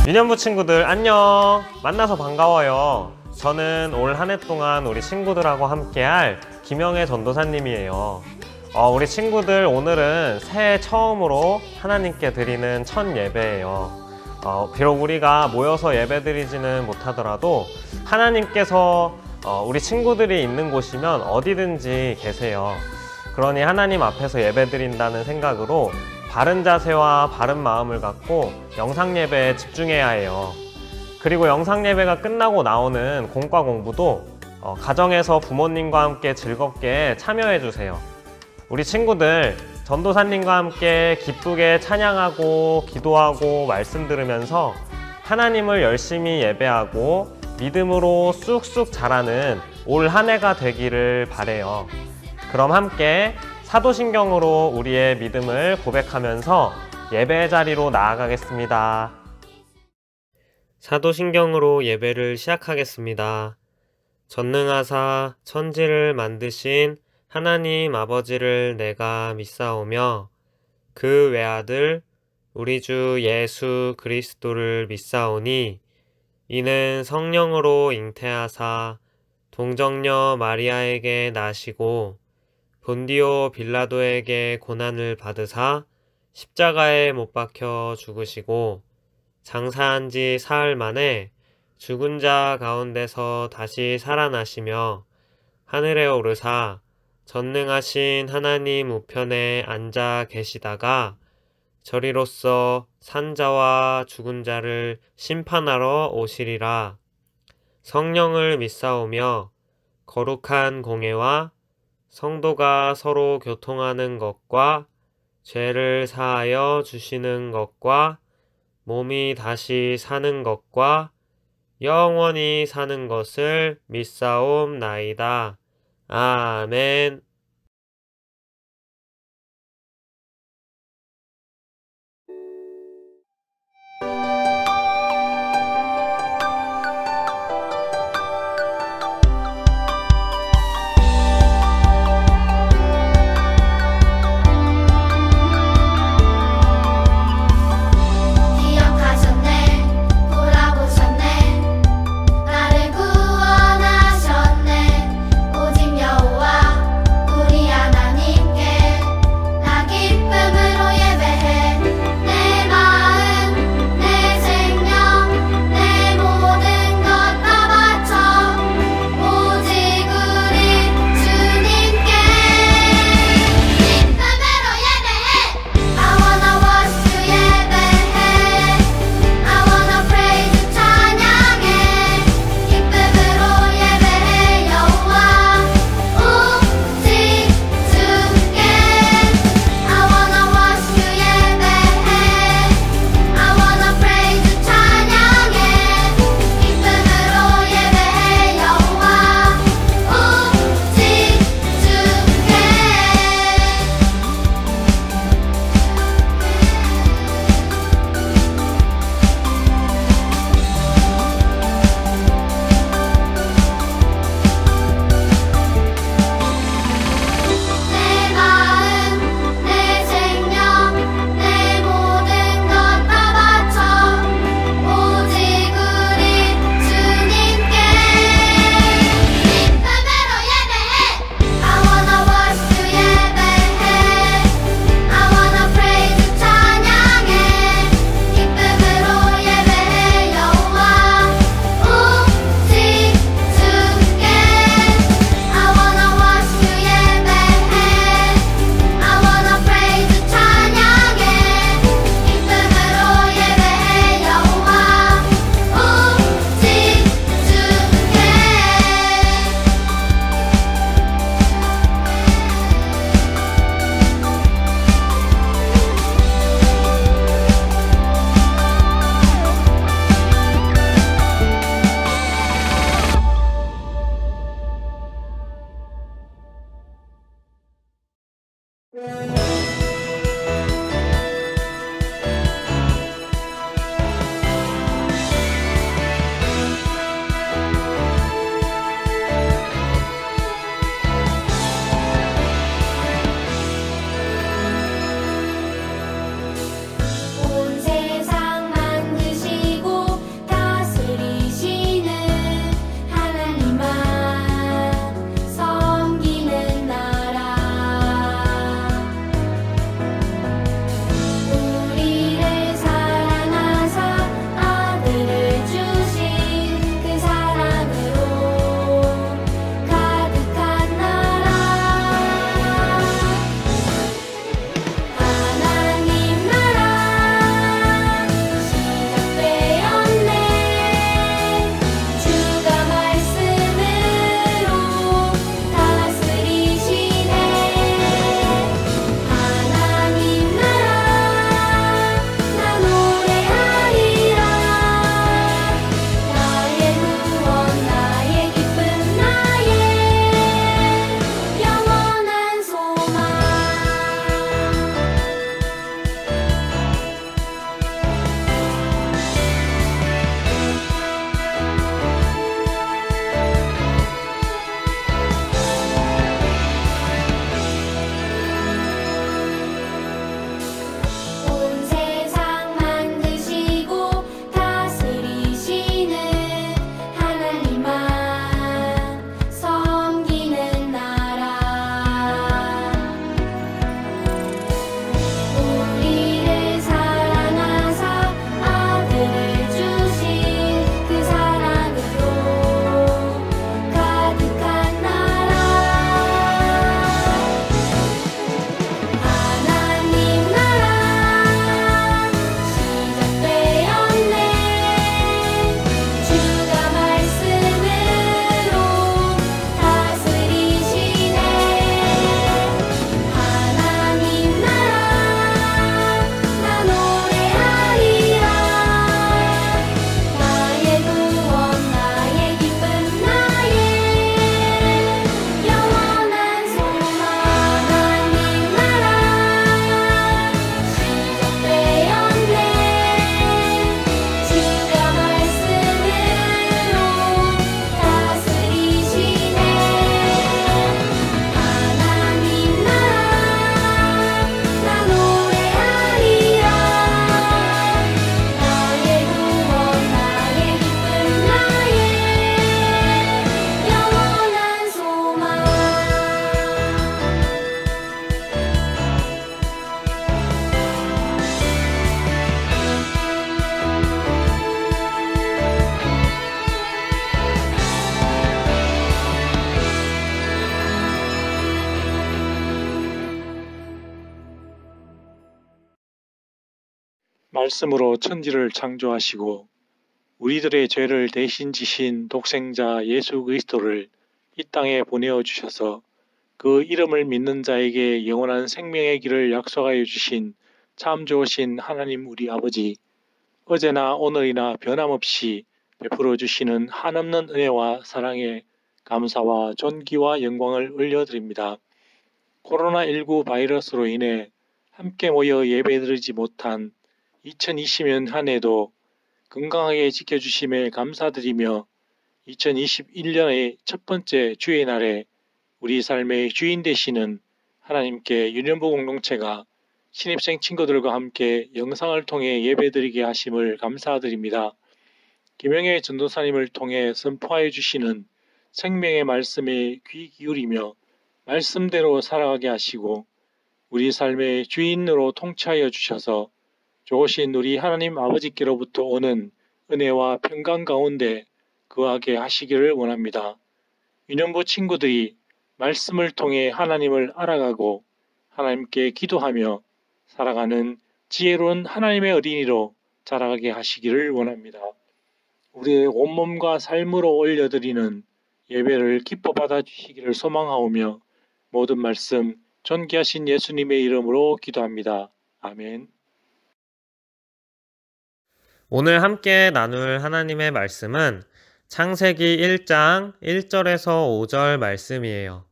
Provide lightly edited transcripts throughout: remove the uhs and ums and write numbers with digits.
유년부 친구들 안녕! 만나서 반가워요. 저는 올 한 해 동안 우리 친구들하고 함께할 김영애 전도사님이에요. 우리 친구들 오늘은 새해 처음으로 하나님께 드리는 첫 예배예요. 비록 우리가 모여서 예배 드리지는 못하더라도 하나님께서 우리 친구들이 있는 곳이면 어디든지 계세요. 그러니 하나님 앞에서 예배 드린다는 생각으로 바른 자세와 바른 마음을 갖고 영상 예배에 집중해야 해요. 그리고 영상 예배가 끝나고 나오는 공과 공부도 가정에서 부모님과 함께 즐겁게 참여해 주세요. 우리 친구들 전도사님과 함께 기쁘게 찬양하고 기도하고 말씀 들으면서 하나님을 열심히 예배하고 믿음으로 쑥쑥 자라는 올 한 해가 되기를 바래요. 그럼 함께 사도신경으로 우리의 믿음을 고백하면서 예배 자리로 나아가겠습니다. 사도신경으로 예배를 시작하겠습니다. 전능하사 천지를 만드신 하나님 아버지를 내가 믿사오며 그 외아들 우리 주 예수 그리스도를 믿사오니 이는 성령으로 잉태하사 동정녀 마리아에게 나시고 본디오 빌라도에게 고난을 받으사 십자가에 못 박혀 죽으시고 장사한 지 사흘 만에 죽은 자 가운데서 다시 살아나시며 하늘에 오르사 전능하신 하나님 우편에 앉아 계시다가 저리로서 산 자와 죽은 자를 심판하러 오시리라. 성령을 믿사오며 거룩한 공회와 성도가 서로 교통하는 것과 죄를 사하여 주시는 것과 몸이 다시 사는 것과 영원히 사는 것을 믿사옵나이다. 아멘. 나를 구원하셨네. 오직 여호와 말씀으로 천지를 창조하시고 우리들의 죄를 대신 지신 독생자 예수 그리스도를 이 땅에 보내어 주셔서 그 이름을 믿는 자에게 영원한 생명의 길을 약속하여 주신 참 좋으신 하나님 우리 아버지, 어제나 오늘이나 변함없이 베풀어 주시는 한없는 은혜와 사랑에 감사와 존귀와 영광을 올려드립니다. 코로나19 바이러스로 인해 함께 모여 예배드리지 못한 2020년 한 해도 건강하게 지켜주심에 감사드리며 2021년의 첫 번째 주의 날에 우리 삶의 주인 되시는 하나님께 유년부 공동체가 신입생 친구들과 함께 영상을 통해 예배드리게 하심을 감사드립니다. 김영애 전도사님을 통해 선포하여 주시는 생명의 말씀에 귀 기울이며 말씀대로 살아가게 하시고 우리 삶의 주인으로 통치하여 주셔서 좋으신 우리 하나님 아버지께로부터 오는 은혜와 평강 가운데 거하게 하시기를 원합니다. 유년부 친구들이 말씀을 통해 하나님을 알아가고 하나님께 기도하며 살아가는 지혜로운 하나님의 어린이로 자라가게 하시기를 원합니다. 우리의 온몸과 삶으로 올려드리는 예배를 기뻐 받아주시기를 소망하오며 모든 말씀 존귀하신 예수님의 이름으로 기도합니다. 아멘. 오늘 함께 나눌 하나님의 말씀은 창세기 1장 1절에서 5절 말씀이에요.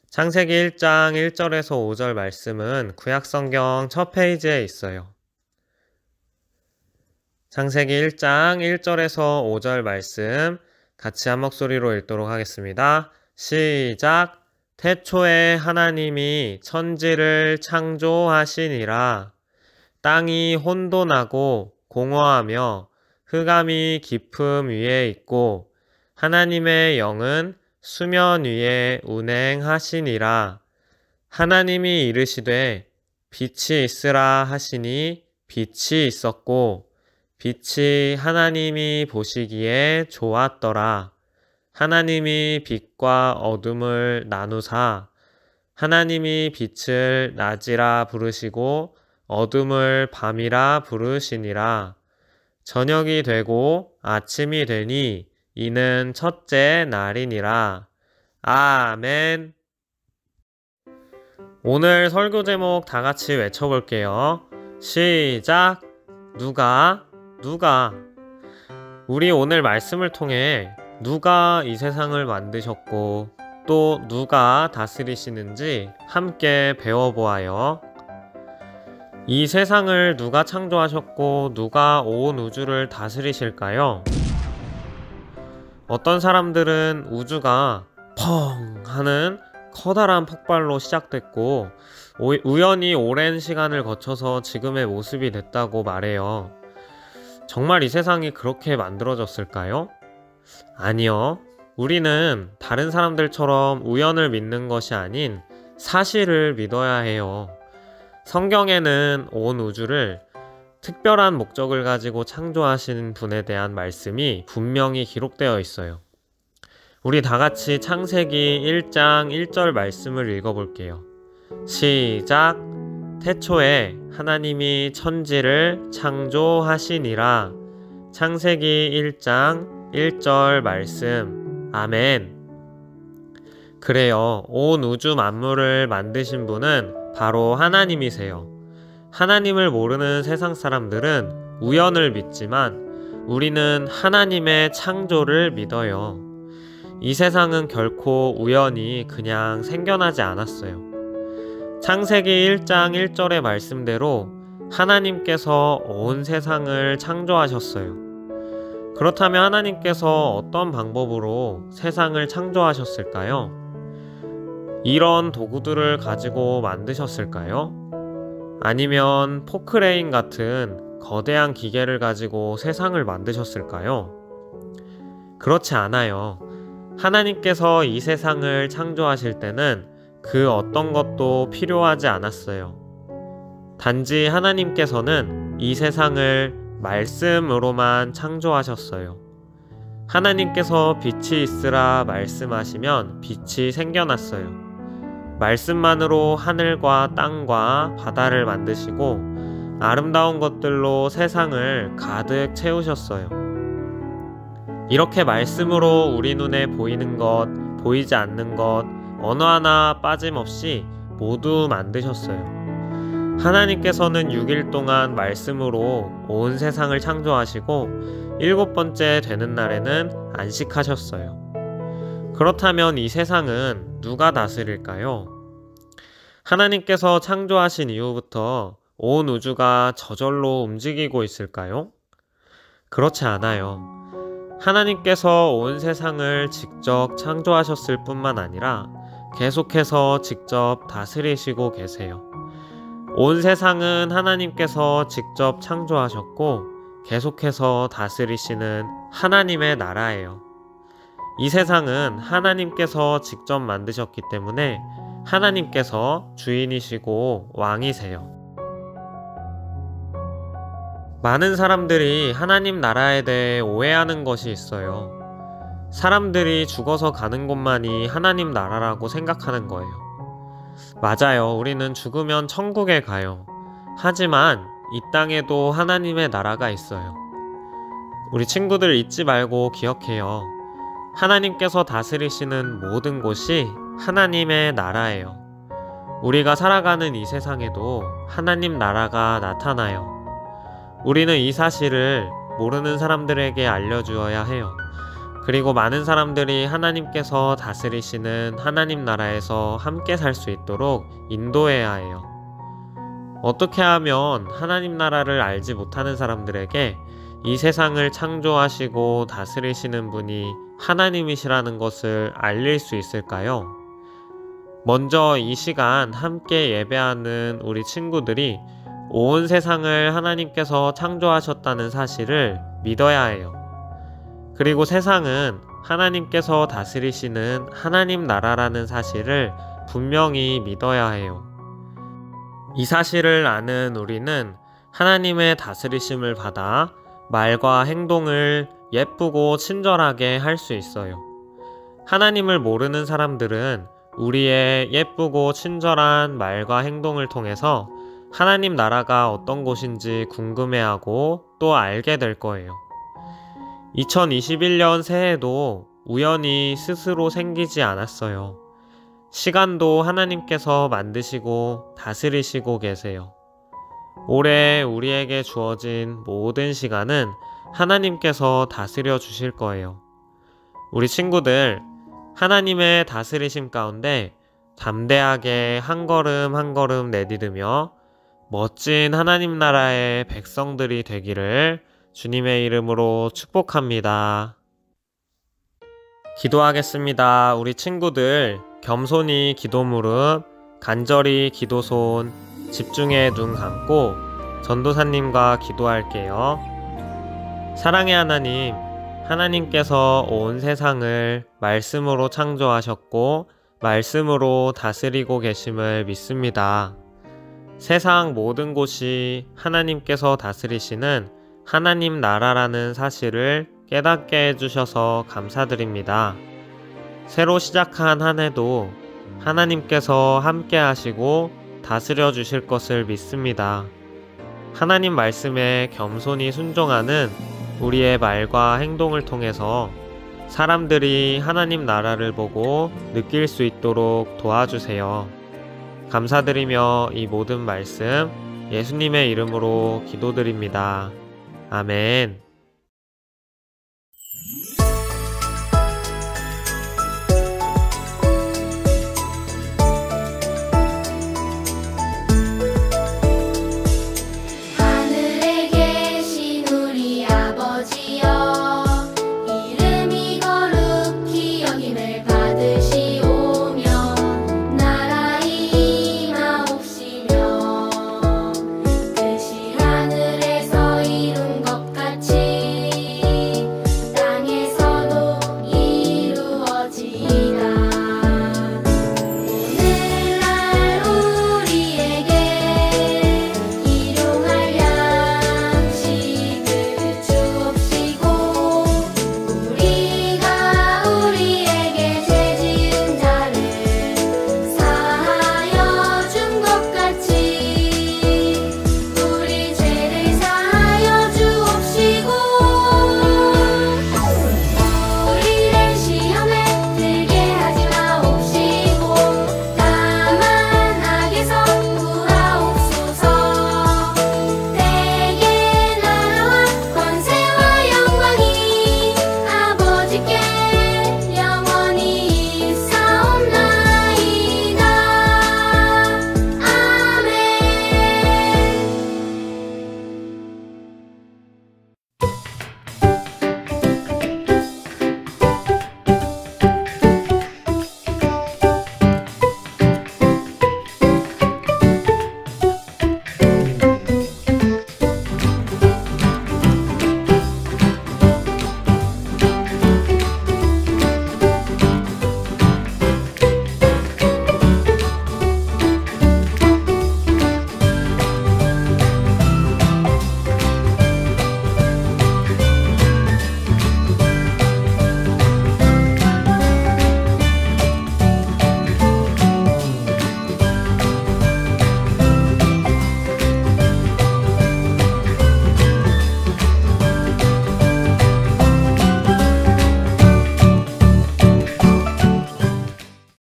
창세기 1장 1절에서 5절 말씀은 구약성경 첫 페이지에 있어요. 창세기 1장 1절에서 5절 말씀 같이 한 목소리로 읽도록 하겠습니다. 시작! 태초에 하나님이 천지를 창조하시니라. 땅이 혼돈하고 공허하며 흑암이 깊음 위에 있고 하나님의 영은 수면 위에 운행하시니라. 하나님이 이르시되 빛이 있으라 하시니 빛이 있었고 빛이 하나님이 보시기에 좋았더라. 하나님이 빛과 어둠을 나누사 하나님이 빛을 낮이라 부르시고 어둠을 밤이라 부르시니라. 저녁이 되고 아침이 되니 이는 첫째 날이니라. 아멘. 오늘 설교 제목 다 같이 외쳐볼게요. 시작! 누가? 우리 오늘 말씀을 통해 누가 이 세상을 만드셨고 또 누가 다스리시는지 함께 배워보아요. 이 세상을 누가 창조하셨고 누가 온 우주를 다스리실까요? 어떤 사람들은 우주가 펑 하는 커다란 폭발로 시작됐고 우연히 오랜 시간을 거쳐서 지금의 모습이 됐다고 말해요. 정말 이 세상이 그렇게 만들어졌을까요? 아니요. 우리는 다른 사람들처럼 우연을 믿는 것이 아닌 사실을 믿어야 해요. 성경에는 온 우주를 특별한 목적을 가지고 창조하신 분에 대한 말씀이 분명히 기록되어 있어요. 우리 다 같이 창세기 1장 1절 말씀을 읽어볼게요. 시작! 태초에 하나님이 천지를 창조하시니라. 창세기 1장 1절 말씀. 아멘. 그래요. 온 우주 만물을 만드신 분은 바로 하나님이세요. 하나님을 모르는 세상 사람들은 우연을 믿지만 우리는 하나님의 창조를 믿어요. 이 세상은 결코 우연히 그냥 생겨나지 않았어요. 창세기 1장 1절의 말씀대로 하나님께서 온 세상을 창조하셨어요. 그렇다면 하나님께서 어떤 방법으로 세상을 창조하셨을까요? 이런 도구들을 가지고 만드셨을까요? 아니면 포크레인 같은 거대한 기계를 가지고 세상을 만드셨을까요? 그렇지 않아요. 하나님께서 이 세상을 창조하실 때는 그 어떤 것도 필요하지 않았어요. 단지 하나님께서는 이 세상을 말씀으로만 창조하셨어요. 하나님께서 빛이 있으라 말씀하시면 빛이 생겨났어요. 말씀만으로 하늘과 땅과 바다를 만드시고 아름다운 것들로 세상을 가득 채우셨어요. 이렇게 말씀으로 우리 눈에 보이는 것, 보이지 않는 것, 어느 하나 빠짐없이 모두 만드셨어요. 하나님께서는 6일 동안 말씀으로 온 세상을 창조하시고 7번째 되는 날에는 안식하셨어요. 그렇다면 이 세상은 누가 다스릴까요? 하나님께서 창조하신 이후부터 온 우주가 저절로 움직이고 있을까요? 그렇지 않아요. 하나님께서 온 세상을 직접 창조하셨을 뿐만 아니라 계속해서 직접 다스리시고 계세요. 온 세상은 하나님께서 직접 창조하셨고 계속해서 다스리시는 하나님의 나라예요. 이 세상은 하나님께서 직접 만드셨기 때문에 하나님께서 주인이시고 왕이세요. 많은 사람들이 하나님 나라에 대해 오해하는 것이 있어요. 사람들이 죽어서 가는 곳만이 하나님 나라라고 생각하는 거예요. 맞아요. 우리는 죽으면 천국에 가요. 하지만 이 땅에도 하나님의 나라가 있어요. 우리 친구들 잊지 말고 기억해요. 하나님께서 다스리시는 모든 곳이 하나님의 나라예요. 우리가 살아가는 이 세상에도 하나님 나라가 나타나요. 우리는 이 사실을 모르는 사람들에게 알려주어야 해요. 그리고 많은 사람들이 하나님께서 다스리시는 하나님 나라에서 함께 살 수 있도록 인도해야 해요. 어떻게 하면 하나님 나라를 알지 못하는 사람들에게 이 세상을 창조하시고 다스리시는 분이 하나님이시라는 것을 알릴 수 있을까요? 먼저 이 시간 함께 예배하는 우리 친구들이 온 세상을 하나님께서 창조하셨다는 사실을 믿어야 해요. 그리고 세상은 하나님께서 다스리시는 하나님 나라라는 사실을 분명히 믿어야 해요. 이 사실을 아는 우리는 하나님의 다스리심을 받아 말과 행동을 예쁘고 친절하게 할 수 있어요. 하나님을 모르는 사람들은 우리의 예쁘고 친절한 말과 행동을 통해서 하나님 나라가 어떤 곳인지 궁금해하고 또 알게 될 거예요. 2021년 새해도 우연히 스스로 생기지 않았어요. 시간도 하나님께서 만드시고 다스리시고 계세요. 올해 우리에게 주어진 모든 시간은 하나님께서 다스려 주실 거예요. 우리 친구들, 하나님의 다스리심 가운데 담대하게 한 걸음 한 걸음 내디디며 멋진 하나님 나라의 백성들이 되기를 주님의 이름으로 축복합니다. 기도하겠습니다. 우리 친구들, 겸손히 기도 무릎, 간절히 기도 손, 집중해 눈 감고 전도사님과 기도할게요. 사랑의 하나님, 하나님께서 온 세상을 말씀으로 창조하셨고 말씀으로 다스리고 계심을 믿습니다. 세상 모든 곳이 하나님께서 다스리시는 하나님 나라라는 사실을 깨닫게 해주셔서 감사드립니다. 새로 시작한 한 해도 하나님께서 함께 하시고 다스려 주실 것을 믿습니다. 하나님 말씀에 겸손히 순종하는 우리의 말과 행동을 통해서 사람들이 하나님 나라를 보고 느낄 수 있도록 도와주세요. 감사드리며 이 모든 말씀 예수님의 이름으로 기도드립니다. 아멘.